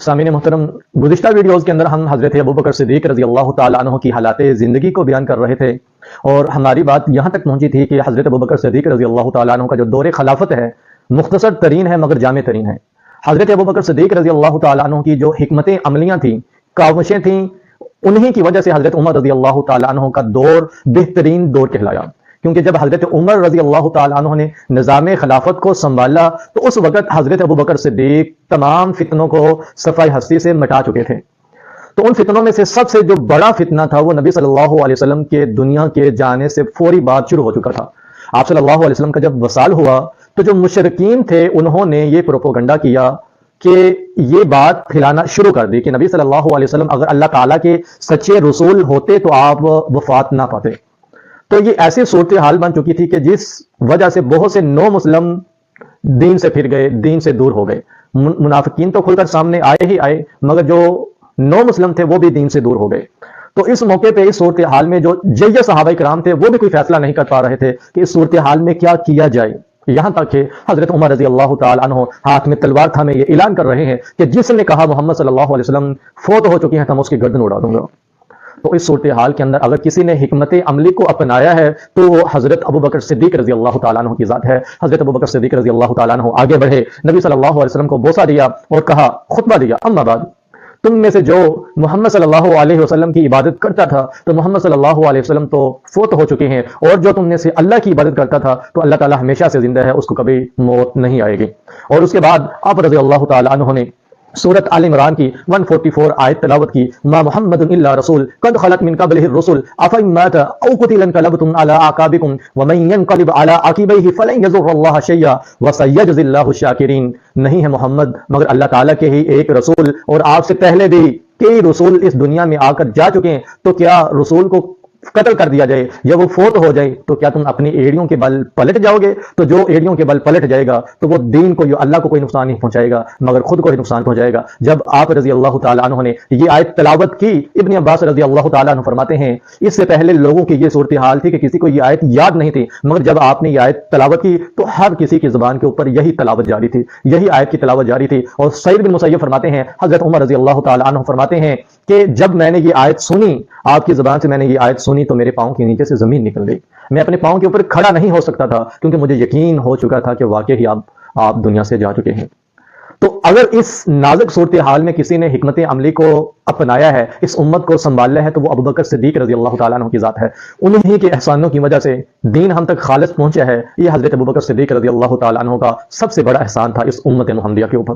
سامعین محترم، گزشتہ ویڈیوز کے اندر ہم حضرت ابوبکر صدیق رضی اللہ تعالیٰ عنہ کی حالات زندگی کو بیان کر رہے تھے، اور ہماری بات یہاں تک پہنچی تھی کہ حضرت ابوبکر صدیق رضی اللہ تعالیٰ عنہ کا جو دور خلافت ہے مختصر ترین ہے مگر جامع ترین ہے۔ حضرت ابوبکر صدیق رضی اللہ تعالیٰ عنہ کی جو حکمت عملیاں تھیں، کاوشیں تھیں، انہی کی وجہ سے حضرت عمر رضی اللہ تعالیٰ عنہ کا دور بہترین دور کہلایا، کیونکہ جب حضرت عمر رضی اللہ تعالیٰ عنہ نے نظام خلافت کو سنبھالا تو اس وقت حضرت ابوبکر صدیق تمام فتنوں کو صفحہ ہستی سے مٹا چکے تھے۔ تو ان فتنوں میں سے سب سے جو بڑا فتنہ تھا وہ نبی صلی اللہ علیہ وسلم کے دنیا کے جانے سے فوری بعد شروع ہو چکا تھا۔ آپ صلی اللہ علیہ وسلم کا جب وصال ہوا تو جو مشرکین تھے انہوں نے یہ پروپیگنڈا کیا کہ یہ بات پھیلانا شروع کر دی کہ نبی صلی اللہ علیہ وسلم اگر اللہ تعالیٰ کے سچے رسول ہوتے تو آپ وفات نہ پاتے۔ تو یہ ایسی صورتحال بن چکی تھی کہ جس وجہ سے بہت سے نو مسلم دین سے پھر گئے، دین سے دور ہو گئے۔ منافقین تو کھل کر سامنے آئے ہی آئے، مگر جو نو مسلم تھے وہ بھی دین سے دور ہو گئے۔ تو اس موقع پہ اس صورتحال میں جو جیہ صحابہ کرام تھے وہ بھی کوئی فیصلہ نہیں کر پا رہے تھے کہ اس صورتحال میں کیا کیا جائے، یہاں تک کہ حضرت عمر رضی اللہ تعالیٰ عنہ ہاتھ میں تلوار تھامے یہ اعلان کر رہے ہیں کہ جس نے کہا محمد صلی اللہ علیہ وسلم فوت ہو چکی ہیں تو میں اس کی گردن اڑا دوں گا۔ تو اس صورتحال کے اندر اگر کسی نے حکمت عملی کو اپنایا ہے تو وہ حضرت ابوبکر صدیق رضی اللہ تعالیٰ عنہ کی ذات ہے۔ حضرت ابوبکر صدیق رضی اللہ تعالیٰ عنہ آگے بڑھے، نبی صلی اللہ علیہ وسلم کو بوسہ دیا اور کہا، خطبہ دیا، اما بعد، تم میں سے جو محمد صلی اللہ علیہ وسلم کی عبادت کرتا تھا تو محمد صلی اللہ علیہ وسلم تو فوت ہو چکے ہیں، اور جو تم میں سے اللہ کی عبادت کرتا تھا تو اللہ تعالیٰ ہمیشہ سے زندہ ہے، اس کو کبھی موت نہیں آئے گی۔ اور اس کے بعد آپ رضی اللہ تعالیٰ عنہ نے سورۃ آل عمران کی 144 آیت تلاوت کی، ما محمد الا رسول قد خلت من قبلہ الرسل افإن مات او قتل انقلبتم على اعقابکم ومن ينقلب على عقبیہ فلن یضر اللہ شیئا وسیجزی اللہ الشاکرین۔ نہیں ہے محمد مگر اللہ تعالیٰ کے ہی ایک رسول، اور آپ سے پہلے بھی کئی رسول اس دنیا میں آ کر جا چکے ہیں، تو کیا رسول کو قتل کر دیا جائے یا وہ فوت ہو جائے تو کیا تم اپنی ایڑیوں کے بل پلٹ جاؤ گے؟ تو جو ایڑیوں کے بل پلٹ جائے گا تو وہ دین کو، اللہ کو کوئی نقصان نہیں پہنچائے گا مگر خود کو ہی نقصان پہنچائے گا۔ جب آپ رضی اللہ تعالیٰ عنہ نے یہ آیت تلاوت کی، ابن عباس رضی اللہ تعالیٰ عنہ فرماتے ہیں اس سے پہلے لوگوں کی یہ صورتحال تھی کہ کسی کو یہ آیت یاد نہیں تھی، مگر جب آپ نے یہ آیت تلاوت کی تو ہر کسی کی زبان کے اوپر یہی تلاوت جاری تھی، یہی آیت کی تلاوت جاری تھی۔ اور سعید بن مسیب فرماتے ہیں، حضرت عمر رضی اللہ تعالیٰ عنہ فرماتے ہیں کہ جب میں نے یہ آیت سنی، آپ کی زبان سے میں نے یہ آیت سنی تو میرے پاؤں کے نیچے سے زمین نکل گئی، میں اپنے پاؤں کے اوپر کھڑا نہیں ہو سکتا تھا، کیونکہ مجھے یقین ہو چکا تھا کہ واقعی آپ دنیا سے جا چکے ہیں۔ تو اگر اس نازک صورتحال میں کسی نے حکمت عملی کو اپنایا ہے، اس امت کو سنبھالا ہے، تو وہ ابوبکر صدیق رضی اللہ تعالیٰ عنہ کی ذات ہے۔ انہی کے احسانوں کی وجہ سے دین ہم تک خالص پہنچا ہے۔ یہ حضرت ابوبکر صدیق رضی اللہ تعالیٰ عنہ کا سب سے بڑا احسان تھا اس امت محمدیہ کے اوپر۔